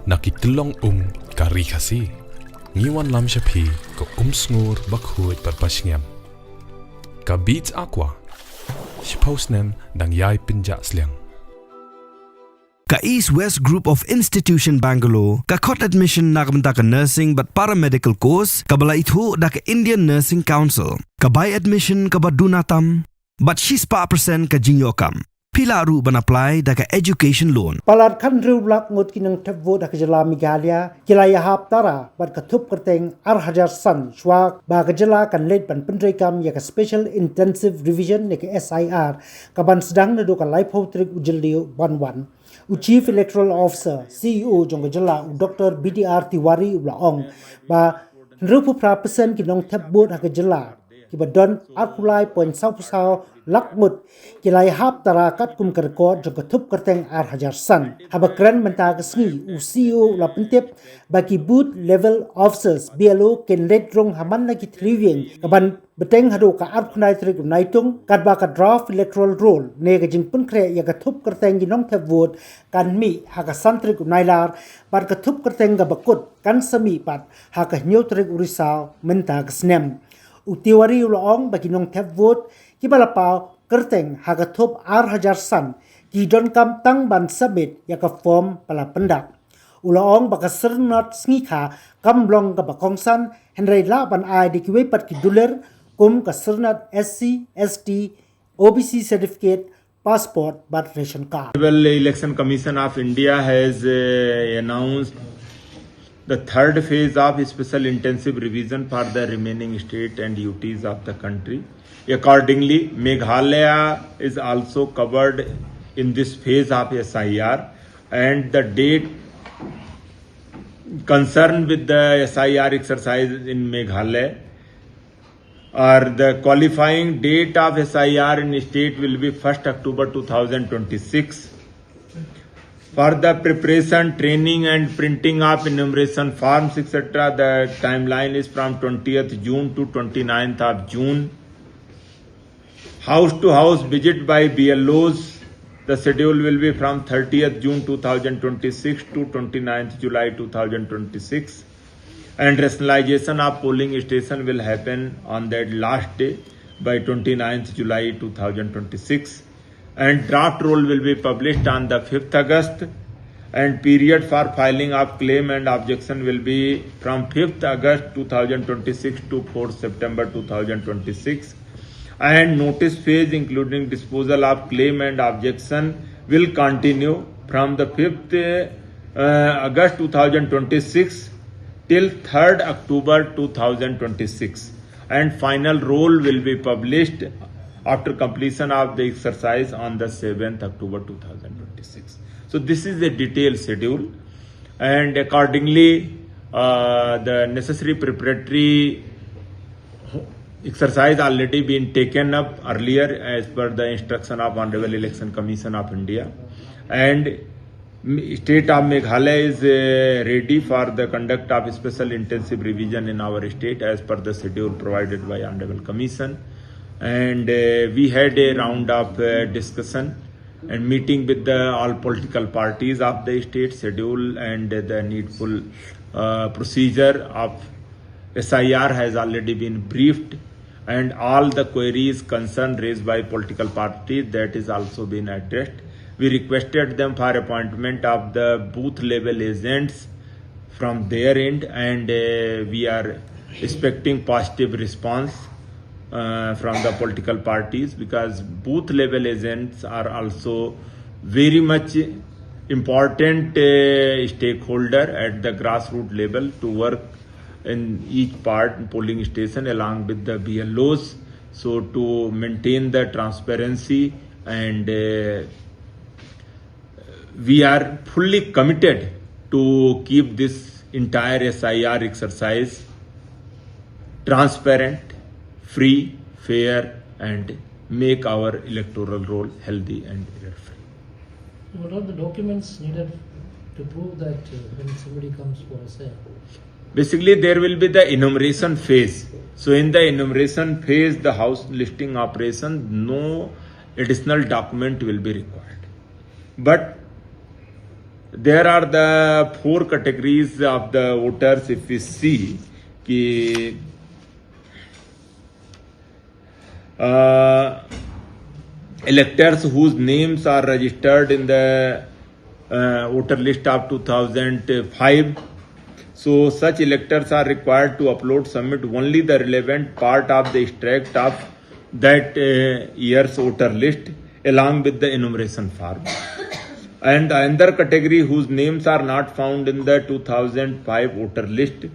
Nakitlong kari kasi. Ngiwan lam siya pi ko sngur bakhuit patpasyngem. Ka beats aqua. Shipostnem dang yai pinja sliang. Ka East West Group of Institution Bangalore, ka kot admission nakamta ka nursing but paramedical course, ka bala ithu da ka Indian Nursing Council, ka buy admission ka badunatam, but she's pa percent ka jinyokam. Pila ru ban apply da ka education loan. Palat kan riulak ngot kinang tebvo da ka jala Meghalaya, kilaya hap tara, bat ka thup kerteng Hajar san, swak, ba ka jala kan late ban pendrekam ya ka Special Intensive Revision ne ka SIR, ka ban sedang na do ka life hotrik ujildio 11. Chief Electoral Officer, CEO jong ka jala Dr. BDR Tiwari ulaong, ba nrupu prapasan kinong tebvo da ka jala, kiba don arkulai point sau lakmut kilai hap tarakat kum kerkot jong ketup kerteng Hajar san habakran menta kesngi CEO la pentip bagi boot level officers BLO ken ledrong haman lagi triwing kaban beteng hadu ka arkunai trik naitung kadba ka draft electoral roll ne ka jing pun kre ya ketup kerteng ginong te vote kan mi haka santrik nailar bar ketup kerteng ga bakut kan semi pat haka nyotrik urisau menta kesnem Utiwari ulaong bagi nong tap vote kibalapau kerteng hagatop Hajar san ki don kam tang ban submit ya ka form pala pendak. Ulaong baka sernot sngi kam blong ka bakongsan henry la ban ai di kiwe pat ki duler kum ka sernot SC ST OBC certificate passport but ration card. The Election Commission of India has announced the third phase of special intensive revision for the remaining state and UTs of the country. Accordingly, Meghalaya is also covered in this phase of SIR, and the date concerned with the SIR exercise in Meghalaya or the qualifying date of SIR in state will be 1st October 2026. For the preparation, training and printing of enumeration forms etc., the timeline is from 20th June to 29th of June. House to house visit by BLOs, the schedule will be from 30th June 2026 to 29th July 2026. And rationalization of polling station will happen on that last day by 29th July 2026. And draft roll will be published on the 5th August, and period for filing of claim and objection will be from 5th August 2026 to 4th September 2026, and notice phase including disposal of claim and objection will continue from the 5th August 2026 till 3rd October 2026, and final roll will be published after completion of the exercise on the 7th October 2026. So this is the detailed schedule, and accordingly the necessary preparatory exercise already been taken up earlier as per the instruction of Honorable Election Commission of India, and state of Meghalaya is ready for the conduct of special intensive revision in our state as per the schedule provided by Honorable Commission. And we had a round of discussion and meeting with all political parties of the state schedule, and the needful procedure of SIR has already been briefed, and all the queries concern raised by political parties that is also been addressed. We requested them for appointment of the booth level agents from their end, and we are expecting positive response from the political parties, because booth level agents are also very much important stakeholder at the grassroots level to work in each part polling station along with the BLOs, so to maintain the transparency, and we are fully committed to keep this entire SIR exercise transparent, free, fair, and make our electoral roll healthy and error-free. What are the documents needed to prove that when somebody comes for a sale? Basically, there will be the enumeration phase. So in the enumeration phase, the house listing operation, no additional document will be required. But there are the 4 categories of the voters. If we see ki electors whose names are registered in the voter list of 2005, so such electors are required to submit only the relevant part of the extract of that year's voter list along with the enumeration form. And another category whose names are not found in the 2005 voter list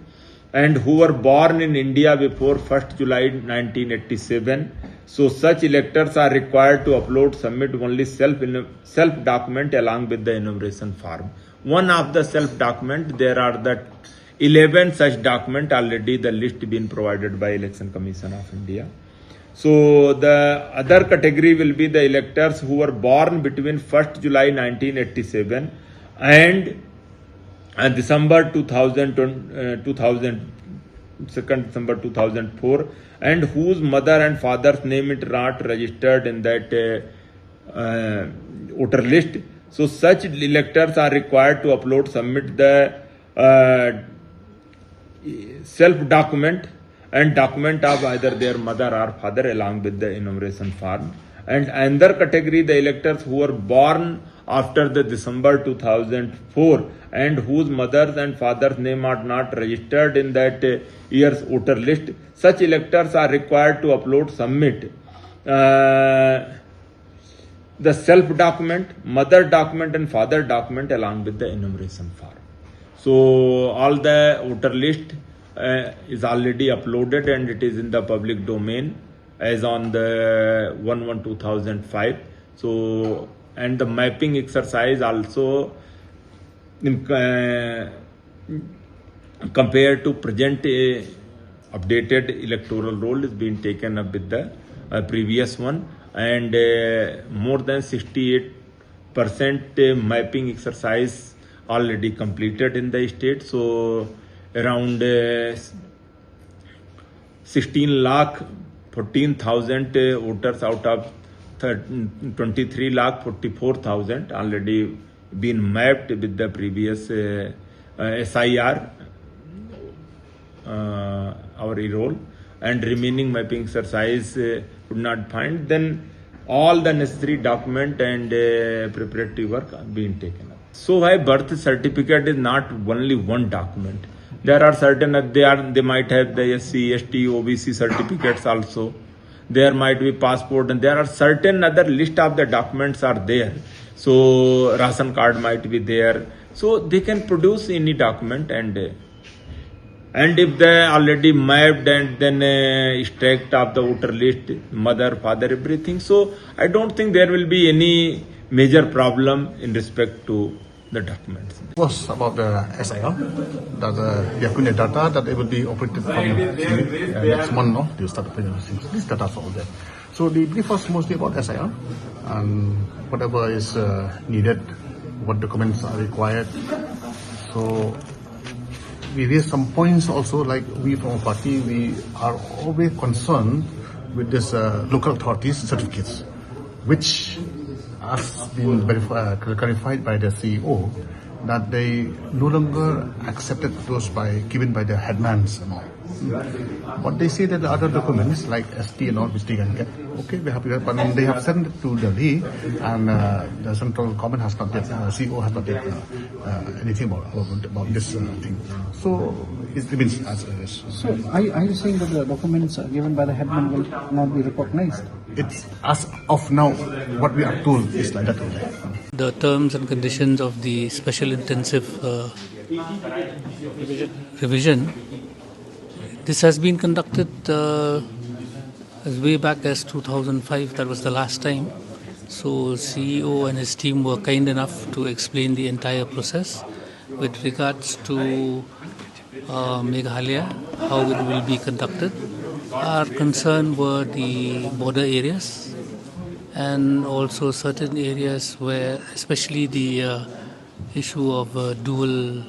and who were born in India before 1st July 1987. So such electors are required to submit only self document along with the enumeration form. One of the self document, there are the 11 such document already the list been provided by Election Commission of India. So the other category will be the electors who were born between 1st July 1987 and December 2nd December 2004, and whose mother and father's name is not registered in that voter list. So such electors are required to submit the self document and document of either their mother or father along with the enumeration form. And another category, the electors who were born after the December 2004 and whose mothers and fathers name are not registered in that year's voter list. Such electors are required to submit the self document, mother document and father document along with the enumeration form. So all the voter list is already uploaded and it is in the public domain as on the 1/1/2005. So and the mapping exercise also compared to present updated electoral roll is being taken up with the previous one, and more than 68% mapping exercise already completed in the state. So around 16,14,000 voters out of 23,44,000 already been mapped with the previous SIR, our e-roll, and remaining mapping exercise could not find. Then all the necessary document and preparatory work are being taken up. So why birth certificate is not only one document. There are certain they might have the SC, ST, OBC certificates also. There might be passport, and there are certain other list of the documents are there. So ration card might be there. So they can produce any document, and if they already mapped and then extract of the voter list, mother, father, everything. So I don't think there will be any major problem in respect to the documents. Was about the SIL, that the Yakuna data that it will be operated from next month, no? They will start producing these data are all there. So the brief was mostly about SIL and whatever is needed, what documents are required. So we raised some points also, like we from our party, we are always concerned with this local authorities certificates, which has been clarified by the CEO that they no longer accepted those given by the headmans and all. But they say that the other documents like ST and all which they can get, okay, we're happy with that. But they have sent it to Delhi, and the central government has not yet, CEO has not yet anything about this thing. So it remains as it is. So are you saying that the documents given by the headman will not be recognized? It's as of now, what we are told is like that. The terms and conditions of the special intensive revision. This has been conducted as way back as 2005. That was the last time. So CEO and his team were kind enough to explain the entire process with regards to Meghalaya, how it will be conducted. Our concern were the border areas and also certain areas where, especially the issue of dual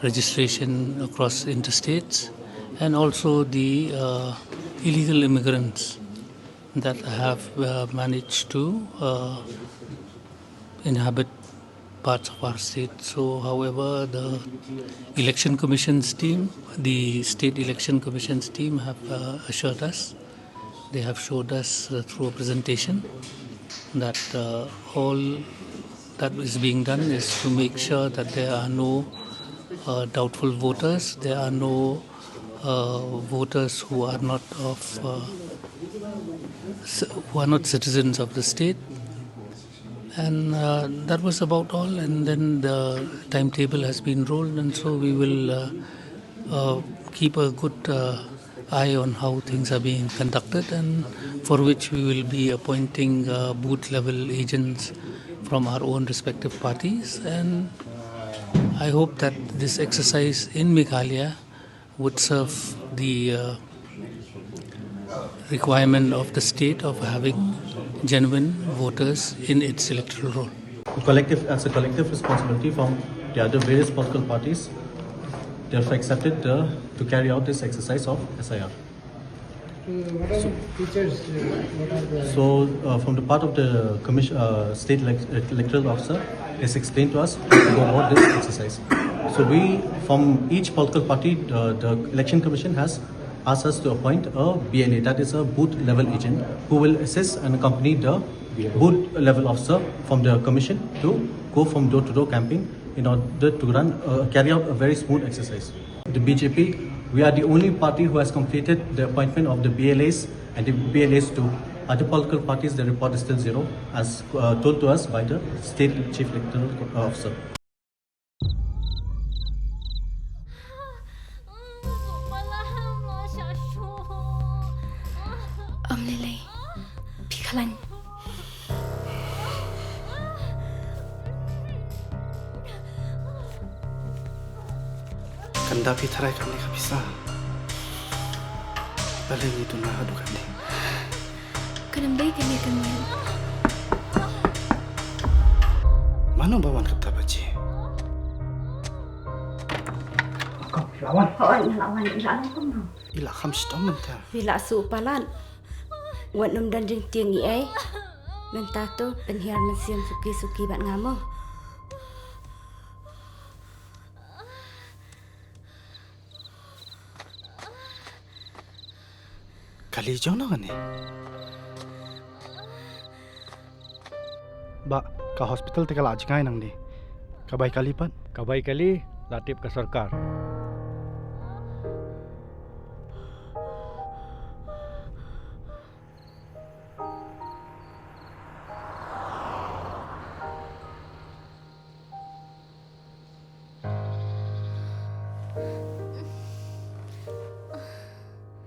registration across interstates, and also the illegal immigrants that have managed to inhabit parts of our state. So, however, the election commission's team, the state election commission's team, have assured us, they have showed us through a presentation that all that is being done is to make sure that there are no doubtful voters, there are no voters who are not citizens of the state. And that was about all. And then the timetable has been rolled, and so we will keep a good eye on how things are being conducted, and for which we will be appointing booth level agents from our own respective parties. And I hope that this exercise in Meghalaya would serve the requirement of the state of having genuine voters in its electoral roll. As a collective responsibility from the other various political parties, therefore accepted to carry out this exercise of SIR. What are the features? What are the... So, from the part of the state electoral officer, has explained to us about this exercise. So, we, from each political party, the election commission has asked us to appoint a BLA, that is a booth level agent, who will assist and accompany the booth level officer from the commission to go from door to door campaign in order to carry out a very smooth exercise. The BJP, we are the only party who has completed the appointment of the BLAs and the BLAs to other political parties. The report is still zero, as told to us by the state chief electoral officer. Lily, Pikalan. Kanda pitharai kami kabisa. Balik itu na hadu kami. Kenambay kami kami. Mana bawan kata baci? Lawan. Lawan Ila kham stom mentah. Bila su palan. Wan num dan jeng tiang ni ai. Mentato penhiar mensiam suki-suki bat ngamo. Kali jauh nak ni? Ba, ka hospital te kala ajkai nang ni. Kabai kali pan? Kabai kali latip ka sarkar.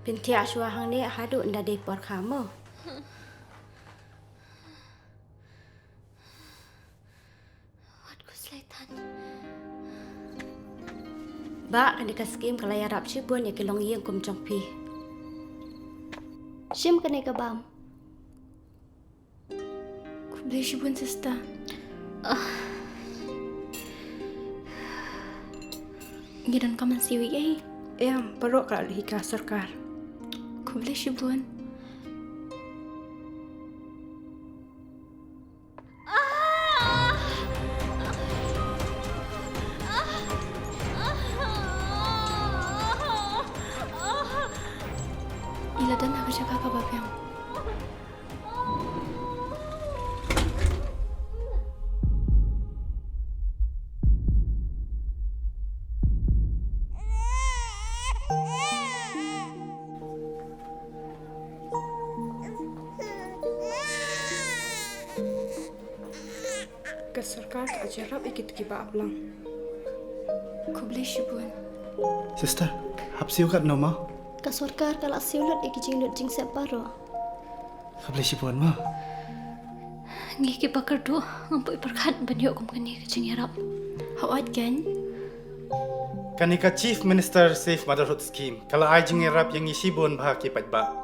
Binti Ashwa hang ni hadu nda de por kamu. Wat kuslaitan. Ba kan dekat skim kalau ya rap cipun ya kelong yang kum jongpi. Shim kene ka bam. Kublai shibun sister. Gidan kaman siwi ai. Yang perlu kalau hika sarkar. Kublai shibun. Ila dan aku jaga kabab yang. Sarkar ajarab ikit kiba aplang. Kublai shibun. Sister, hapsi ukat nama? Ka sarkar kala siulat ikijing lut jing separo. Kablai sipuan ma? Ngi ki pakar tu ngampoi perkat banyo kum kani kajing yarap. Hawat kan? Kanika Chief Minister Safe Motherhood Scheme. Kalau ai jing rap yang isibon bah ki patba.